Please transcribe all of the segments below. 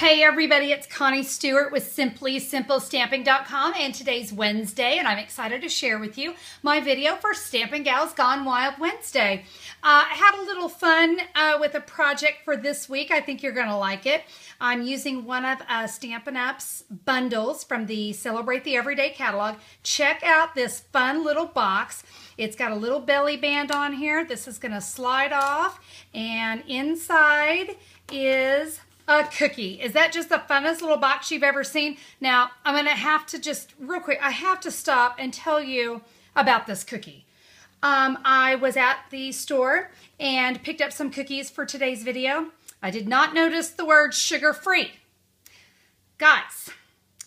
Hey everybody, it's Connie Stewart with SimplySimpleStamping.com, and today's Wednesday, and I'm excited to share with you my video for Stampin' Gals Gone Wild Wednesday. I had a little fun with a project for this week. I think you're going to like it. I'm using one of Stampin' Up's bundles from the Celebrate the Everyday catalog. Check out this fun little box. It's got a little belly band on here. This is going to slide off, and inside is a cookie. Is that just the funnest little box you've ever seen? Now, I'm going to have to just, real quick, I have to stop and tell you about this cookie. I was at the store and picked up some cookies for today's video. I did not notice the word sugar-free. Guys,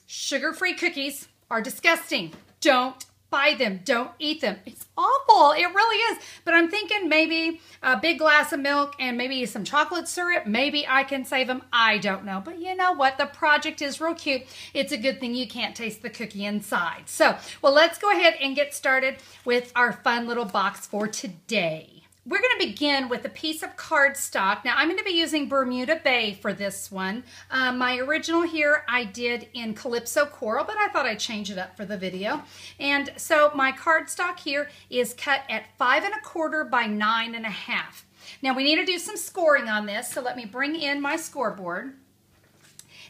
sugar-free cookies are disgusting. Don't buy them. Don't eat them. It's awful. It really is. But I'm thinking maybe a big glass of milk and maybe some chocolate syrup. Maybe I can save them. I don't know. But you know what? The project is real cute. It's a good thing you can't taste the cookie inside. So, well, let's go ahead and get started with our fun little box for today. We're going to begin with a piece of cardstock. Now, I'm going to be using Bermuda Bay for this one. My original here I did in Calypso Coral, but I thought I'd change it up for the video. And so my cardstock here is cut at 5 1/4 by 9 1/2. Now, we need to do some scoring on this, so let me bring in my scoreboard.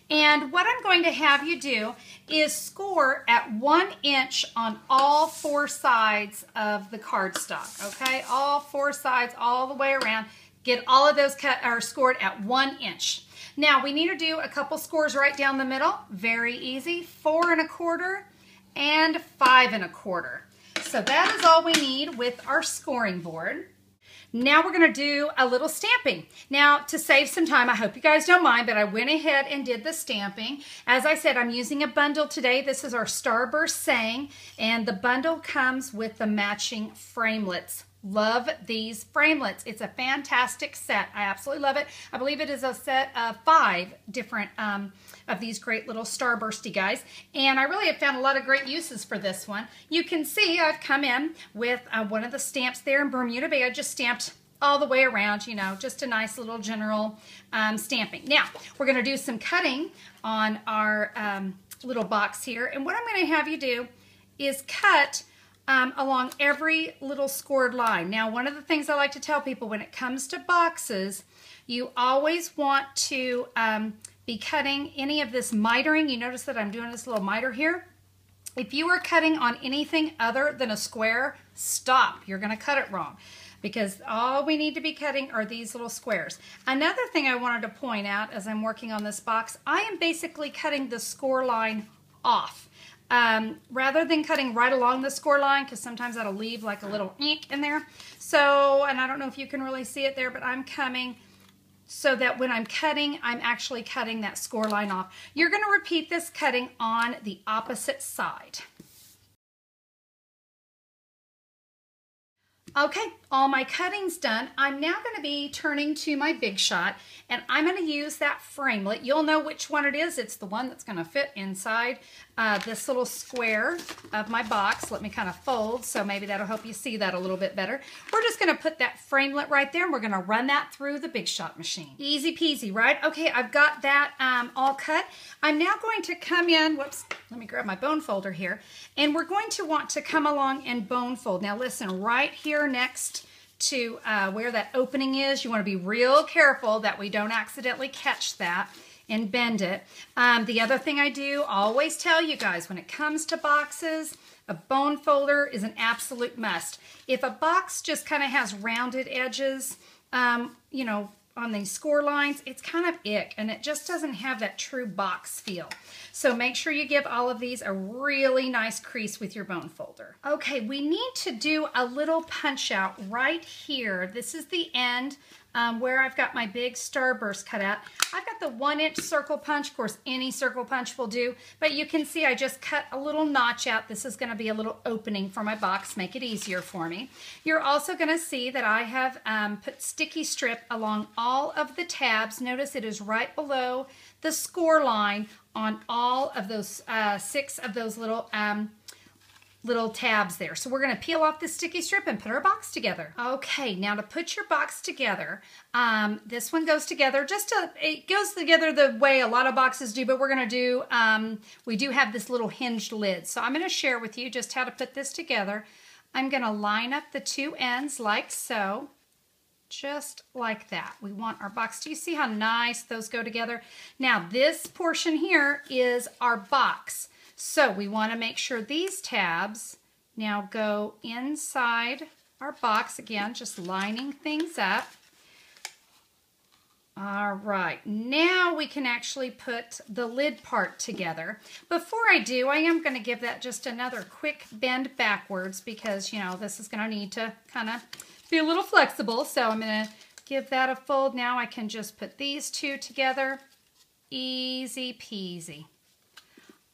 And what I'm going to have you do is score at 1 inch on all 4 sides of the cardstock, okay? All 4 sides, all the way around. Get all of those cut or scored at 1 inch. Now, we need to do a couple scores right down the middle. Very easy. 4 1/4 and 5 1/4. So that is all we need with our scoring board. Now we're going to do a little stamping. Now, to save some time, I hope you guys don't mind, but I went ahead and did the stamping. As I said, I'm using a bundle today. This is our Starburst Saying, and the bundle comes with the matching framelits. Love these framelits. It's a fantastic set. I absolutely love it. I believe it is a set of 5 different of these great little starbursty guys, and I really have found a lot of great uses for this one. You can see I've come in with one of the stamps there in Bermuda Bay. I just stamped all the way around, you know, just a nice little general stamping. Now, we're going to do some cutting on our little box here, and what I'm going to have you do is cut along every little scored line. Now, one of the things I like to tell people when it comes to boxes, you always want to be cutting any of this mitering. You notice that I'm doing this little miter here. If you are cutting on anything other than a square, stop. You're going to cut it wrong, because all we need to be cutting are these little squares. Another thing I wanted to point out as I'm working on this box, I am basically cutting the score line off. Rather than cutting right along the score line, because sometimes that'll leave like a little ink in there. So, and I don't know if you can really see it there, but I'm coming so that when I'm cutting, I'm actually cutting that score line off. You're going to repeat this cutting on the opposite side. Okay, all my cutting's done. I'm now going to be turning to my Big Shot, and I'm going to use that framelit. You'll know which one it is. It's the one that's going to fit inside this little square of my box. Let me kind of fold, so maybe that'll help you see that a little bit better. We're just going to put that framelit right there, and we're going to run that through the Big Shot machine. Easy peasy, right? Okay, I've got that all cut. I'm now going to come in, whoops, let me grab my bone folder here, and we're going to want to come along and bone fold. Now listen, right here next to where that opening is, you want to be real careful that we don't accidentally catch that and bend it. The other thing I do, always tell you guys, when it comes to boxes, a bone folder is an absolute must. If a box just kind of has rounded edges, you know, on these score lines, it's kind of ick, and it just doesn't have that true box feel. So make sure you give all of these a really nice crease with your bone folder. Okay, we need to do a little punch out right here. This is the end where I've got my big starburst cut out. I've got the 1 inch circle punch. Of course, any circle punch will do, but you can see I just cut a little notch out. This is going to be a little opening for my box, make it easier for me. You're also going to see that I have put sticky strip along all of the tabs. Notice it is right below the score line on all of those 6 of those little little tabs there. So we're going to peel off this sticky strip and put our box together. Okay, now to put your box together, this one goes together it goes together the way a lot of boxes do, but we're going to do, we do have this little hinged lid. So I'm going to share with you just how to put this together. I'm going to line up the two ends like so, just like that. We want our box. Do you see how nice those go together? Now this portion here is our box. So we want to make sure these tabs now go inside our box. Again, just lining things up. All right, now we can actually put the lid part together. Before I do, I am going to give that just another quick bend backwards because, you know, this is going to need to kind of be a little flexible. So I'm going to give that a fold. Now I can just put these two together. Easy peasy.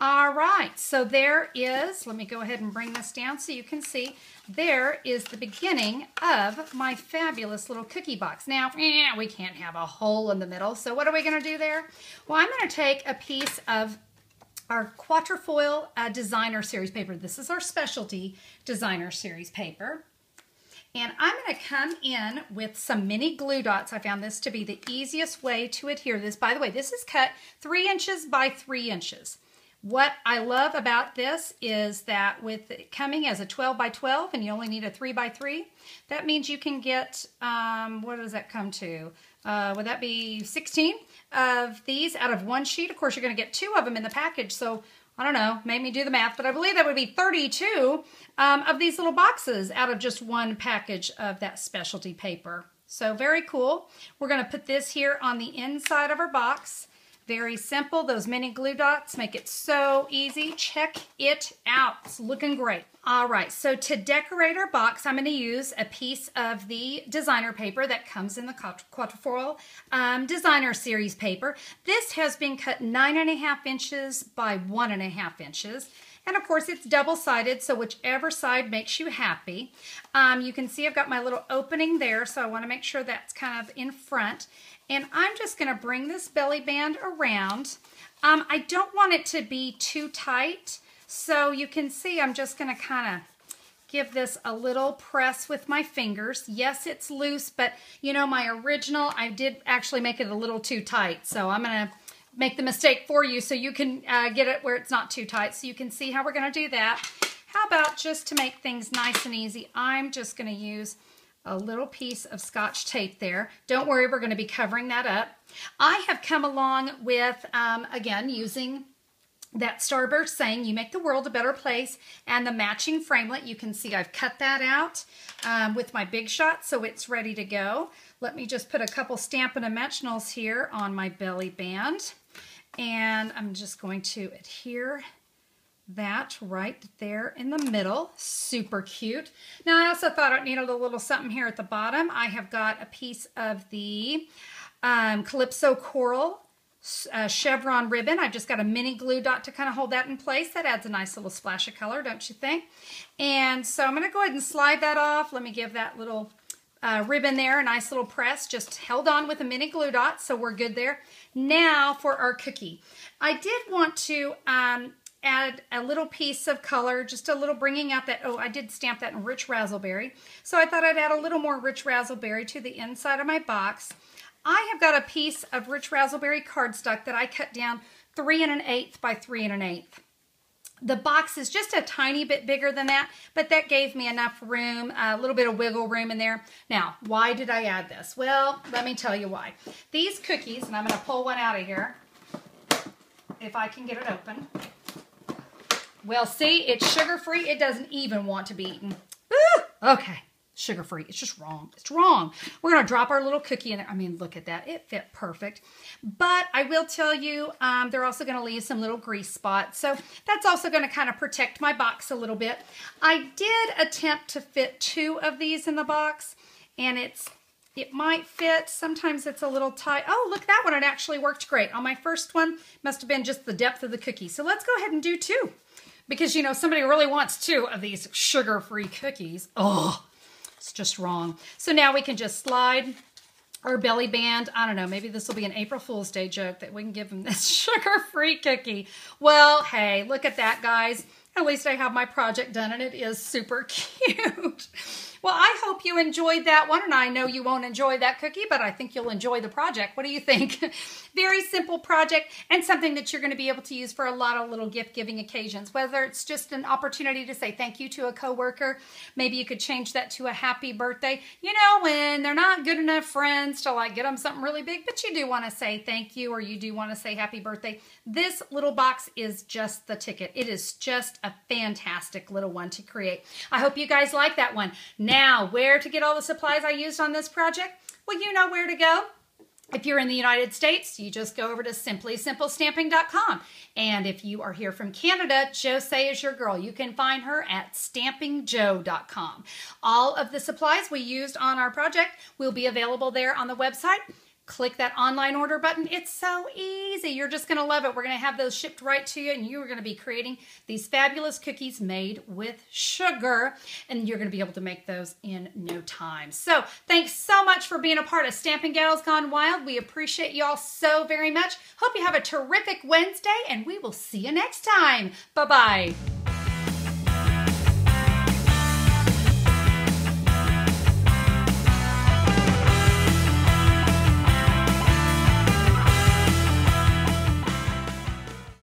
All right, so there is, let me go ahead and bring this down so you can see, there is the beginning of my fabulous little cookie box. Now, we can't have a hole in the middle, so what are we going to do there? Well, I'm going to take a piece of our Quatrefoil Designer Series paper. This is our specialty Designer Series paper. And I'm going to come in with some mini glue dots. I found this to be the easiest way to adhere to this. By the way, this is cut 3 inches by 3 inches. What I love about this is that with it coming as a 12 by 12 and you only need a 3 by 3, that means you can get, what does that come to? Would that be 16 of these out of one sheet? Of course, you're going to get 2 of them in the package, so I don't know, made me do the math, but I believe that would be 32 of these little boxes out of just one package of that specialty paper. So very cool. We're going to put this here on the inside of our box. Very simple. Those mini glue dots make it so easy. Check it out. It's looking great. All right, so to decorate our box, I'm going to use a piece of the designer paper that comes in the Quatrefoil Designer Series paper. This has been cut 9.5 inches by 1.5 inches. And of course, it's double-sided, so whichever side makes you happy. You can see I've got my little opening there, so I want to make sure that's kind of in front. And I'm just going to bring this belly band around. I don't want it to be too tight, so you can see I'm just going to kind of give this a little press with my fingers. Yes, it's loose, but you know, my original, I did actually make it a little too tight, so I'm going to make the mistake for you so you can get it where it's not too tight, so you can see how we're going to do that. How about just to make things nice and easy, I'm just going to use a little piece of Scotch tape there. Don't worry, we're going to be covering that up. I have come along with, again, using that Starburst saying, you make the world a better place, and the matching framelit. You can see I've cut that out with my Big Shot, so it's ready to go. Let me just put a couple Stampin Dimensionals here on my belly band, and I'm just going to adhere that right there in the middle. Super cute. Now I also thought I'd need a little something here at the bottom. I have got a piece of the Calypso Coral Chevron ribbon. I've just got a mini glue dot to kind of hold that in place. That adds a nice little splash of color, don't you think? And so I'm going to go ahead and slide that off. Let me give that little ribbon there a nice little press, just held on with a mini glue dot, so we're good there. Now for our cookie. I did want to add a little piece of color, just a little bringing out that, oh, I did stamp that in rich razzleberry. So I thought I'd add a little more rich razzleberry to the inside of my box. I have got a piece of rich razzleberry cardstock that I cut down 3 1/8 by 3 1/8. The box is just a tiny bit bigger than that, but that gave me enough room, a little bit of wiggle room in there. Now, why did I add this? Well, let me tell you why. These cookies, and I'm going to pull one out of here, if I can get it open. Well, see, it's sugar-free. It doesn't even want to be eaten. Ooh, okay, sugar-free. It's just wrong. It's wrong. We're going to drop our little cookie in there. I mean, look at that. It fit perfect. But I will tell you, they're also going to leave some little grease spots. So that's also going to kind of protect my box a little bit. I did attempt to fit 2 of these in the box, and it might fit. Sometimes it's a little tight. Oh, look, that one, it actually worked great. On my first one, must have been just the depth of the cookie. So let's go ahead and do 2. Because, you know, somebody really wants 2 of these sugar-free cookies. Oh, it's just wrong. So now we can just slide our belly band. I don't know, maybe this will be an April Fool's Day joke that we can give them this sugar-free cookie. Well, hey, look at that, guys. At least I have my project done and it is super cute. Well, I hope you enjoyed that one, and I know you won't enjoy that cookie, but I think you'll enjoy the project. What do you think? Very simple project and something that you're going to be able to use for a lot of little gift-giving occasions, whether it's just an opportunity to say thank you to a coworker. Maybe you could change that to a happy birthday. You know, when they're not good enough friends to like get them something really big, but you do want to say thank you or you do want to say happy birthday. This little box is just the ticket. It is just a fantastic little one to create. I hope you guys like that one. Now, where to get all the supplies I used on this project? Well, you know where to go. If you're in the United States, you just go over to simplysimplestamping.com. And if you are here from Canada, José is your girl. You can find her at stampingjoe.com. All of the supplies we used on our project will be available there on the website. Click that online order button. It's so easy. You're just going to love it. We're going to have those shipped right to you, and you are going to be creating these fabulous cookies made with sugar, and you're going to be able to make those in no time. So thanks so much for being a part of Stampin' Gals Gone Wild. We appreciate you all so very much. Hope you have a terrific Wednesday, and we will see you next time. Bye-bye.